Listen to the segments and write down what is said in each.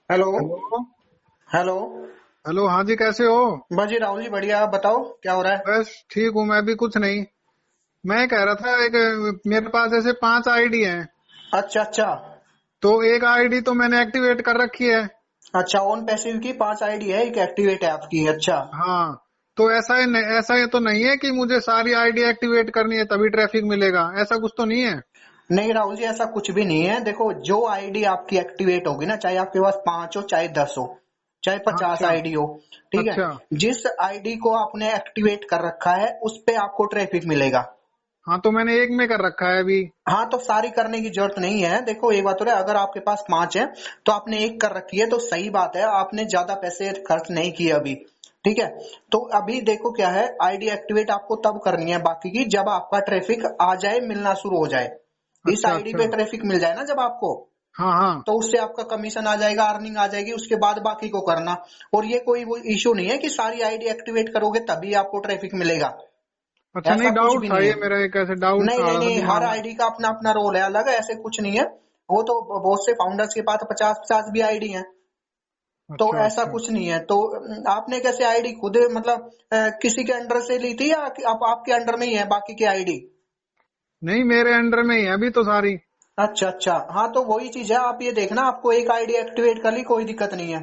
Hello. Hello. Hello. Hello, हाँ जी, कैसे हो? बस जी राहुल जी बढ़िया, आप बताओ क्या हो रहा है। बस ठीक हूँ, मैं भी कुछ नहीं। मैं कह रहा था, एक मेरे पास ऐसे 5 आईडी हैं। अच्छा अच्छा। तो एक आईडी तो मैंने एक्टिवेट कर रखी है। अच्छा, ऑन पैसिव की 5 आईडी है, एक एक्टिवेट है आपकी। अच्छा। हाँ। तो ऐसा ये तो नहीं है कि मुझे सारी आईडी एक्टिवेट करनी है तभी ट्रैफिक मिलेगा, ऐसा कुछ तो नहीं है? नहीं राहुल जी, ऐसा कुछ भी नहीं है। देखो, जो आईडी आपकी एक्टिवेट होगी ना, चाहे आपके पास 5 हो, चाहे 10 हो, चाहे 50 अच्छा। आईडी हो, ठीक है, अच्छा। जिस आईडी को आपने एक्टिवेट कर रखा है उस पे आपको ट्रैफिक मिलेगा। हाँ, तो मैंने एक में कर रखा है अभी। हाँ, तो सारी करने की जरूरत नहीं है। देखो एक बात हो रहा है, अगर आपके पास 5 है तो आपने एक कर रखी है तो सही बात है, आपने ज्यादा पैसे खर्च नहीं किए अभी। ठीक है। तो अभी देखो क्या है, आईडी एक्टिवेट आपको तब करनी है बाकी की, जब आपका ट्रैफिक आ जाए, मिलना शुरू हो जाए। इस अच्छा। आईडी अच्छा। पे ट्रैफिक मिल जाए ना जब आपको, हाँ हाँ। तो उससे आपका कमीशन आ जाएगा, अर्निंग आ जाएगी, उसके बाद बाकी को करना। और ये कोई वो इशू नहीं है कि सारी आईडी एक्टिवेट करोगे तभी आपको ट्रैफिक मिलेगा। अच्छा, ऐसा नहीं, कुछ डाउट भी था नहीं ये है। मेरा, एक ऐसे डाउट नहीं आ नहीं रहा था नहीं, हर दिमाग में। आईडी का अपना अपना रोल है अलग, ऐसे कुछ नहीं है। वो तो बहुत से फाउंडर्स के पास 50-50 भी आईडी हैं। तो अच्छा ऐसा अच्छा। कुछ नहीं है। तो आपने कैसे आईडी खुद मतलब किसी के अंडर से ली थी, या कि आप आपके अंडर में ही है बाकी की आईडी। नहीं, मेरे अंडर में ही है अभी तो सारी। अच्छा अच्छा। हाँ, तो वही चीज है, आप ये देखना, आपको एक आईडी एक्टिवेट कर ली, कोई दिक्कत नहीं है,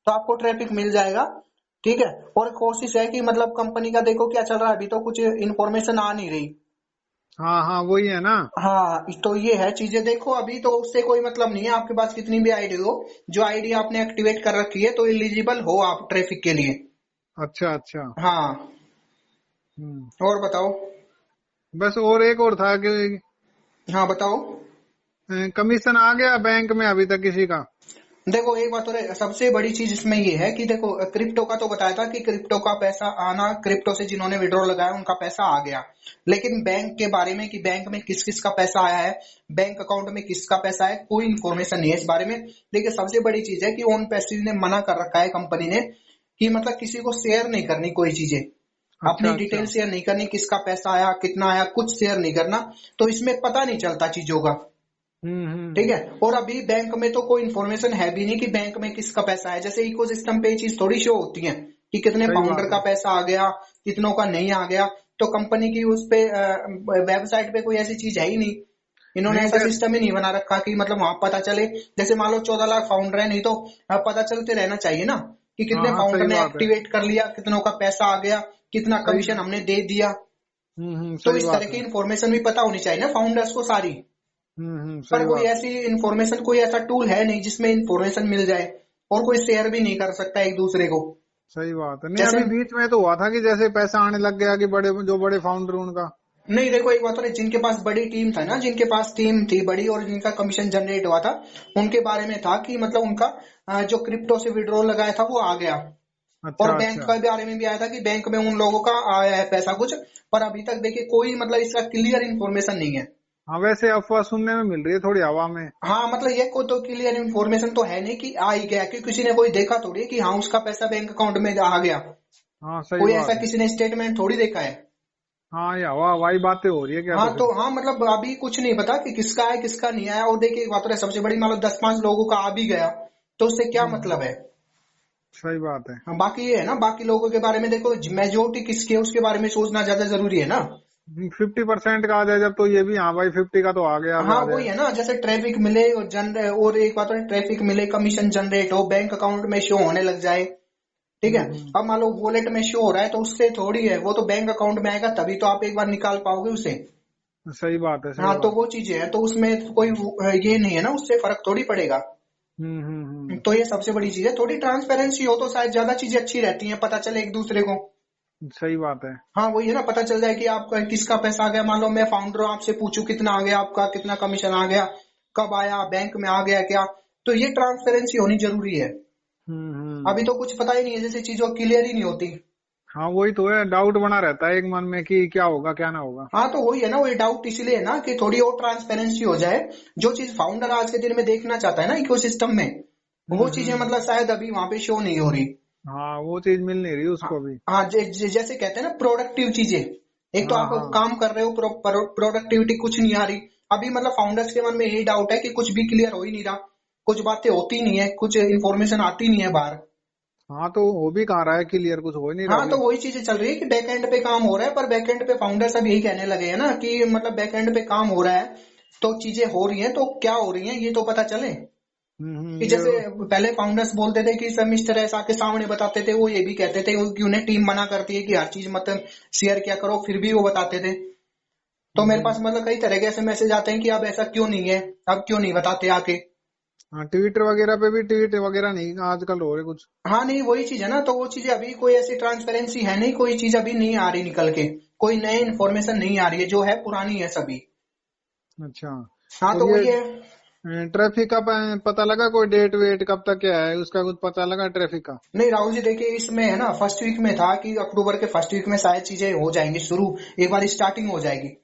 तो आपको ट्रैफिक मिल जाएगा। ठीक है। और कोशिश है कि मतलब कंपनी का देखो क्या चल रहा है, अभी तो कुछ इन्फॉर्मेशन आ नहीं रही। हाँ हाँ, वही है ना। हाँ, तो ये है चीजें, देखो अभी तो उससे कोई मतलब नहीं है, आपके पास कितनी भी आईडी हो, जो आईडी आपने एक्टिवेट कर रखी है तो एलिजिबल हो आप ट्रैफिक के लिए। अच्छा अच्छा। हाँ। हम्म। और बताओ। बस और एक और था कि हाँ बताओ। कमीशन आ गया बैंक में अभी तक किसी का? देखो एक बात और सबसे बड़ी चीज इसमें ये है कि देखो, क्रिप्टो का तो बताया था कि क्रिप्टो का पैसा आना, क्रिप्टो से जिन्होंने विड्रॉ लगाया उनका पैसा आ गया। लेकिन बैंक के बारे में कि बैंक में किस किस का पैसा आया है, बैंक अकाउंट में किसका पैसा है, कोई इन्फॉर्मेशन नहीं है इस बारे में। देखिए सबसे बड़ी चीज है कि ओन पैसिव ने मना कर रखा है कंपनी ने, कि मतलब किसी को शेयर नहीं करनी कोई चीजें, अच्छा अपनी अच्छा। डिटेल शेयर नहीं करनी, किसका पैसा आया कितना आया कुछ शेयर नहीं करना। तो इसमें पता नहीं चलता चीजों का। हम्म। ठीक है। और अभी बैंक में तो कोई इन्फॉर्मेशन है भी नहीं कि बैंक में किसका पैसा है, जैसे इकोसिस्टम पे ये चीज थोड़ी शो होती है कि कितने सही फाउंडर बात का है। पैसा आ गया, कितनों का नहीं आ गया। तो कंपनी की उस पे वेबसाइट पे कोई ऐसी चीज है ही नहीं। इन्होंने नहीं, ऐसा सिस्टम ही नहीं बना रखा कि मतलब वहां पता चले। जैसे मान लो 14 लाख फाउंडर है, नहीं तो पता चलते रहना चाहिए ना कि हाँ कितने हाँ, फाउंडर सही ने बात है। एक्टिवेट कर लिया, कितनों का पैसा आ गया, कितना सही। कमीशन हमने दे दिया। तो सही इस तरह बात की है। इन्फॉर्मेशन भी पता होनी चाहिए ना फाउंडर्स को सारी। पर सही कोई बात है। ऐसी इंफॉर्मेशन, कोई ऐसा टूल है नहीं जिसमें इंफॉर्मेशन मिल जाए, और कोई शेयर भी नहीं कर सकता एक दूसरे को। सही बात है। नहीं, जैसे अभी बीच में तो हुआ था कि जैसे पैसा आने लग गया कि बड़े जो बड़े फाउंडर उनका। नहीं, देखो एक बात और है, जिनके पास बड़ी टीम था ना, जिनके पास टीम थी बड़ी और जिनका कमीशन जनरेट हुआ था, उनके बारे में था कि मतलब उनका जो क्रिप्टो से विड्रॉल लगाया था वो आ गया। और अच्छा बैंक अच्छा। का बारे में भी आया था कि बैंक में उन लोगों का आया है पैसा कुछ। पर अभी तक देखिए कोई मतलब इसका क्लियर इन्फॉर्मेशन नहीं है। हाँ, वैसे अफवाह सुनने में मिल रही है थोड़ी हवा में। हाँ, मतलब ये कोई तो क्लियर इन्फॉर्मेशन तो है नहीं कि आ ही गया, कि किसी ने कोई देखा थोड़ी है कि हाँ उसका पैसा बैंक अकाउंट में आ गया। हाँ, सही कोई ऐसा बात है। किसी ने स्टेटमेंट थोड़ी देखा है। हाँ, ये हवा हवाई बातें हो रही है क्या हाँ, तो तो फिर? हाँ मतलब अभी कुछ नहीं पता कि किसका है किसका नहीं आया। और देखिए एक बात और है, सबसे बड़ी मान लो 10-5 लोगों का आ भी गया तो उससे क्या मतलब हम्म। है। सही बात है। हाँ, बाकी ये है ना, बाकी लोगों के बारे में देखो, मेजोरिटी किसकी है उसके बारे में सोचना ज्यादा जरूरी है ना। 50% का आ जाए जब, तो ये भी हाँ भाई 50 का तो आ गया, अब हाँ आ वही जाए। है ना, जैसे ट्रैफिक मिले और और एक बात और, ट्रैफिक मिले, कमीशन जनरेट हो, बैंक अकाउंट में शो होने लग जाए। ठीक है। हम्म। अब मान लो वॉलेट में शो हो रहा है तो उससे थोड़ी है, वो तो बैंक अकाउंट में आएगा तभी तो आप एक बार निकाल पाओगे उसे। सही बात है। सही हाँ, तो बात वो चीजें हैं, तो उसमें कोई ये नहीं है ना, उससे फर्क थोड़ी पड़ेगा। है। तो ये सबसे बड़ी चीज है, थोड़ी ट्रांसपेरेंसी हो तो शायद ज्यादा चीजें अच्छी रहती हैं, पता चले एक दूसरे को। सही बात है। हाँ वही है ना, पता चल जाए कि आपका किसका पैसा आ गया। मान लो मैं फाउंडर हूँ, आपसे पूछूं कितना आ गया, आपका कितना कमीशन आ गया, कब आया, बैंक में आ गया क्या। तो ये ट्रांसपेरेंसी होनी जरूरी है। हम्म। अभी तो कुछ पता ही नहीं है, जैसे चीजों क्लियर ही नहीं होती। हाँ, वही तो है, डाउट बना रहता है एक मन में कि क्या होगा क्या ना होगा। हाँ, तो वही है ना, वही डाउट इसलिए है ना कि थोड़ी और ट्रांसपेरेंसी हो जाए। जो चीज फाउंडर आज के दिन में देखना चाहता है ना इकोसिस्टम में, वो चीजें हम्म। मतलब शायद अभी वहां पे शो नहीं हो रही। हाँ, वो चीज मिल नहीं रही हाँ उसको भी। हाँ, जैसे कहते हैं ना प्रोडक्टिव चीजें, एक तो हाँ आप हाँ। काम कर रहे हो, प्रोडक्टिविटी कुछ नहीं आ रही। अभी मतलब फाउंडर्स के मन में यही डाउट है कि कुछ भी क्लियर हो ही नहीं रहा, कुछ बातें होती नहीं है, कुछ इन्फॉर्मेशन आती नहीं है बाहर। हाँ तो हो भी कहाँ रहा है क्लियर, कुछ हो ही नहीं रहा हाँ, तो अभी। वही चीजें चल रही है कि बैक एंड पे काम हो रहा है, पर बैक एंड पे फाउंडर सब यही कहने लगे हैं ना कि मतलब बैक एंड पे काम हो रहा है तो चीजें हो रही हैं, तो क्या हो रही हैं ये तो पता चले। कि ये जैसे पहले फाउंडर्स बोलते थे कि सब मिस्टर एस आके सामने बताते थे, वो ये भी कहते थे कि उन्हें टीम मना करती है कि हर चीज मतलब शेयर क्या करो, फिर भी वो बताते थे। तो मेरे पास मतलब कई तरह के ऐसे मैसेज आते हैं कि अब ऐसा क्यों नहीं है, अब क्यों नहीं बताते आके। हाँ ट्विटर वगैरह पे भी ट्वीट वगैरह नहीं आजकल हो रहे कुछ। हाँ, नहीं वही चीज है ना, तो वो चीजें अभी कोई ऐसी ट्रांसपेरेंसी है नहीं, कोई चीज अभी नहीं आ रही निकल के, कोई नई इन्फॉर्मेशन नहीं आ रही है, जो है पुरानी है सभी। अच्छा। हाँ, और तो ये वही है। ट्रैफिक का पता लगा, कोई डेट वेट कब तक क्या है उसका, कुछ पता लगा ट्रैफिक का? नहीं राहुल जी, देखिए इसमें है ना, फर्स्ट वीक में था कि अक्टूबर के फर्स्ट वीक में शायद चीजें हो जाएंगी शुरू, एक बार स्टार्टिंग हो जाएगी।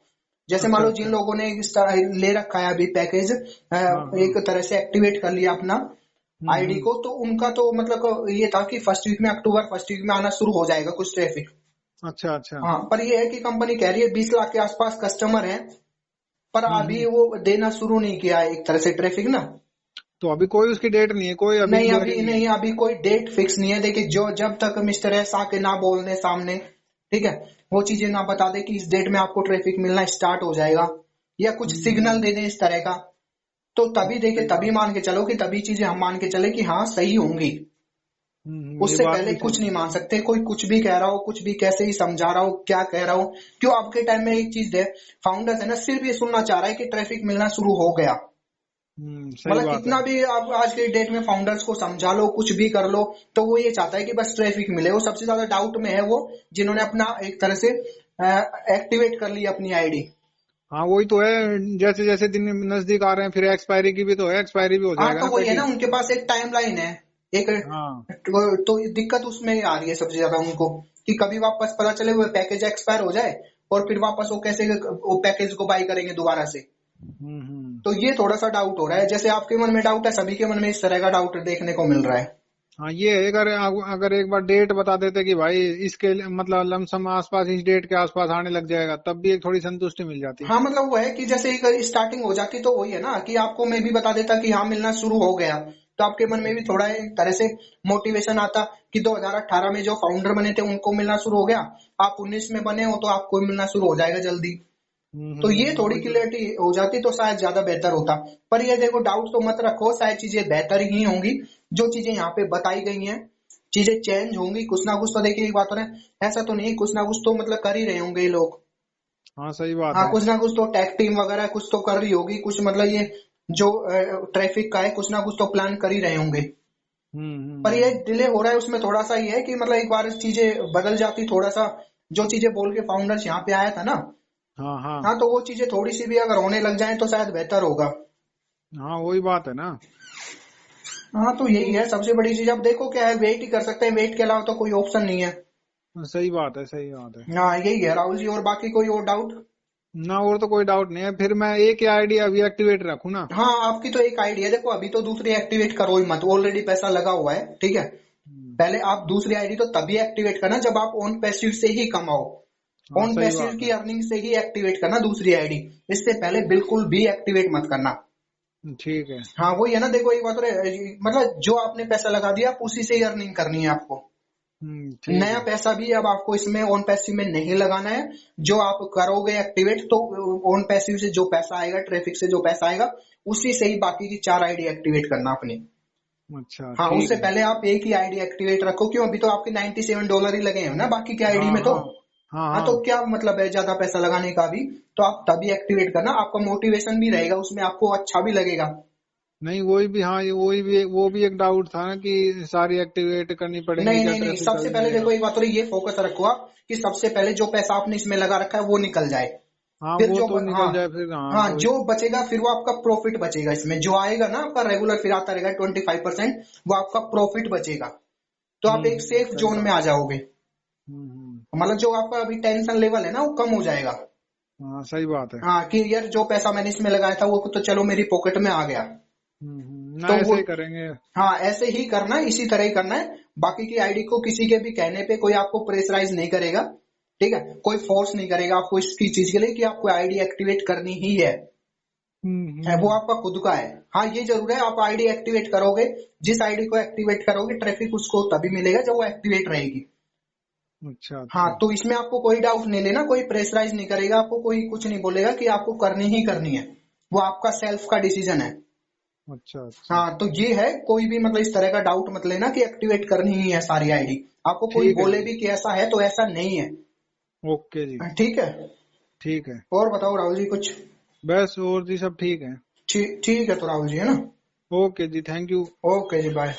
जैसे मान अच्छा लो जिन अच्छा। लोगों ने ले रखा है अभी पैकेज, हाँ हाँ। एक तरह से एक्टिवेट कर लिया अपना आईडी हम्म। को, तो उनका तो मतलब ये था कि फर्स्ट वीक में, अक्टूबर फर्स्ट वीक में आना शुरू हो जाएगा कुछ ट्रैफिक। अच्छा अच्छा। हाँ, पर ये है कि कंपनी कह रही है 20 लाख के आसपास कस्टमर हैं, पर अभी हम्म। वो देना शुरू नहीं किया है एक तरह से ट्रैफिक ना। तो अभी कोई उसकी डेट नहीं है, कोई अभी नहीं, क्लियर ही अभी नहीं है? नहीं, अभी कोई डेट फिक्स नहीं है। देखिए जो जब तक मिस्टर एस आके ना बोल दे सामने, ठीक है, वो चीजें ना बता दे कि इस डेट में आपको ट्रैफिक मिलना स्टार्ट हो जाएगा, या कुछ सिग्नल हम्म। दे दे इस तरह का, तो तभी देखे, सही तभी बात। मान के चलो कि तभी चीजें हम मान के चले कि हाँ सही होंगी। ये उससे बात पहले भी कुछ ठीक नहीं है। है मान सकते, कोई कुछ भी कह रहा हो, कुछ भी कैसे ही समझा रहा हो, क्या कह रहा हो। क्यों आपके टाइम में एक चीज है, फाउंडर्स है ना सिर्फ ये सुनना चाह रहा है कि ट्रैफिक मिलना शुरू हो गया। सही मतलब बात है। कितना भी आप आज के डेट में फाउंडर्स को समझा लो, कुछ भी कर लो, तो वो ये चाहता है कि बस ट्रैफिक मिले। वो सबसे ज्यादा डाउट में है वो जिन्होंने अपना एक तरह से एक्टिवेट कर लिया अपनी आईडी। हाँ वही तो है, जैसे जैसे दिन नजदीक आ रहे हैं, फिर एक्सपायरी की भी तो है, एक्सपायरी भी हो हाँ, जाएगा तो ना वही है ना, पैकेज। उनके पास एक टाइम लाइन है एक। हाँ। तो दिक्कत उसमें आ रही है सबसे ज्यादा उनको, कि कभी वापस पता चले वो पैकेज एक्सपायर हो जाए, और फिर वापस वो कैसे वो पैकेज को बाई करेंगे दोबारा से। हम्म। तो ये थोड़ा सा डाउट हो रहा है, जैसे आपके मन में डाउट है, सभी के मन में इस तरह का डाउट देखने को मिल रहा है। हाँ ये है, अगर अगर एक बार डेट बता देते कि भाई इसके मतलब लमसम आसपास इस डेट के आसपास आने लग जाएगा, तब भी एक थोड़ी संतुष्टि मिल जाती। हाँ, मतलब वो है कि जैसे एक स्टार्टिंग हो जाती तो वही है ना, कि आपको मैं भी बता देता कि हाँ मिलना शुरू हो गया, तो आपके मन में भी थोड़ा एक तरह से मोटिवेशन आता कि 2018 में जो फाउंडर बने थे उनको मिलना शुरू हो गया, आप 19 में बने हो तो आपको भी मिलना शुरू हो जाएगा जल्दी। तो ये थोड़ी वही तो। क्लियरिटी हो जाती तो शायद ज्यादा बेहतर होता। पर ये देखो, डाउट तो मत रखो, शायद चीजें बेहतर ही होंगी। जो चीजें यहाँ पे बताई गई हैं, चीजें चेंज होंगी कुछ ना कुछ, तो देखिए एक बात हो रहा है, ऐसा तो नहीं, कुछ ना कुछ तो मतलब कर ही रहे होंगे ये लोग। हाँ सही बात हाँ, है। कुछ ना कुछ तो टेक टीम वगैरह कुछ तो कर रही होगी, कुछ मतलब ये जो ट्रैफिक का है कुछ ना कुछ तो प्लान कर ही रहे होंगे। पर ये हम्म। डिले हो रहा है उसमें थोड़ा सा ये है कि मतलब एक बार चीजें बदल जाती थोड़ा सा, जो चीजें बोल के फाउंडर्स यहाँ पे आया था ना, हाँ हाँ। हाँ, तो वो चीजें थोड़ी सी भी अगर होने लग जाए तो शायद बेहतर होगा। हाँ वही बात है ना। हाँ, तो तो यही है सबसे बड़ी चीज। अब देखो क्या है, वेट ही कर सकते हैं, वेट के अलावा तो कोई ऑप्शन नहीं है। सही बात है, सही बात है। हाँ, यही है राहुल जी, और बाकी कोई और डाउट? ना और तो कोई डाउट नहीं है, फिर मैं एक ही आईडी अभी एक्टिवेट रखूँ ना? हाँ, आपकी तो एक आईडी है, देखो अभी तो दूसरी एक्टिवेट करो ही मत, ऑलरेडी पैसा लगा हुआ है, ठीक है। हम्म। पहले आप दूसरी आईडी तो तभी एक्टिवेट करना जब आप ऑन पैसिव से ही कमाओ। हाँ ऑन सही पैसिव बात की है। अर्निंग से ही एक्टिवेट करना दूसरी आईडी, इससे पहले बिल्कुल भी एक्टिवेट मत करना। ठीक है। हाँ, वही है ना, देखो एक बात और है, मतलब जो आपने पैसा लगा दिया आप उसी से ही अर्निंग करनी है आपको। ठीक नया है। पैसा भी अब आपको इसमें ऑन पैसिव में नहीं लगाना है। जो आप करोगे एक्टिवेट, तो ऑन पैसिव से जो पैसा आएगा, ट्रैफिक से जो पैसा आएगा, उसी से ही बाकी की 4 आईडी एक्टिवेट करना अपनी। अच्छा हाँ, ठीक उससे है। पहले आप एक ही आईडी एक्टिवेट रखो। क्यों, अभी तो आपके $97 ही लगे हैं ना बाकी की आईडी हाँ में तो। हाँ। हाँ हाँ, तो हाँ। क्या मतलब है ज्यादा पैसा लगाने का भी। तो आप तभी एक्टिवेट करना, आपका मोटिवेशन भी रहेगा उसमें, आपको अच्छा भी लगेगा। नहीं वही भी, हाँ वही भी, वो भी एक डाउट था ना कि सारी एक्टिवेट करनी पड़ेंगी नहीं क्या, नहीं नहीं, ट्रैफिक सबसे अभी पहले मिलेगा? देखो एक बात और ये फोकस रखो आप, कि सबसे पहले जो पैसा आपने इसमें लगा रखा है वो निकल जाए। हाँ फिर वो जो तो हाँ, निकल जाए फिर, हाँ हाँ, कोई। जो बचेगा फिर वो आपका प्रॉफिट बचेगा, इसमें जो आएगा ना आपका रेगुलर फिर आता रहेगा 25%, वो आपका प्रॉफिट बचेगा। तो आप एक सेफ सही जोन में बात आ है। जाओगे। हम्म। मतलब जो आपका अभी टेंशन लेवल है ना वो कम हो जाएगा। हाँ सही बात है। हाँ, कि यार जो पैसा मैंने इसमें लगाया था वो तो चलो मेरी पॉकेट में आ गया। ना तो वो, ऐसे ही करेंगे। हाँ, ऐसे ही करना है, इसी तरह ही करना है। बाकी की आईडी को किसी के भी कहने पे कोई आपको प्रेशराइज नहीं करेगा, ठीक है, कोई फोर्स नहीं करेगा आपको इसकी चीज के लिए कि आपको आईडी एक्टिवेट करनी ही है। वो आपका खुद का है। हाँ ये जरूर है, आप आईडी एक्टिवेट करोगे, जिस आईडी को एक्टिवेट करोगे ट्रैफिक उसको तभी मिलेगा जब वो एक्टिवेट रहेगी। अच्छा हाँ अच्छा। तो इसमें आपको कोई डाउट नहीं लेना, कोई प्रेशराइज नहीं करेगा आपको, कोई कुछ नहीं बोलेगा कि आपको करनी ही करनी है, वो आपका सेल्फ का डिसीजन है। अच्छा अच्छा। हाँ तो ये है, कोई भी मतलब इस तरह का डाउट मत लेना कि एक्टिवेट करनी ही है सारी आईडी, आपको कोई ठीक है बोले जी। भी कि ऐसा है तो ऐसा नहीं है। ओके जी। ठीक है। ठीक है। और बताओ राहुल जी कुछ। बस और जी सब ठीक है। ठीक ठीक है तो राहुल जी, है ना। ओके जी, थैंक यू। ओके जी, बाय।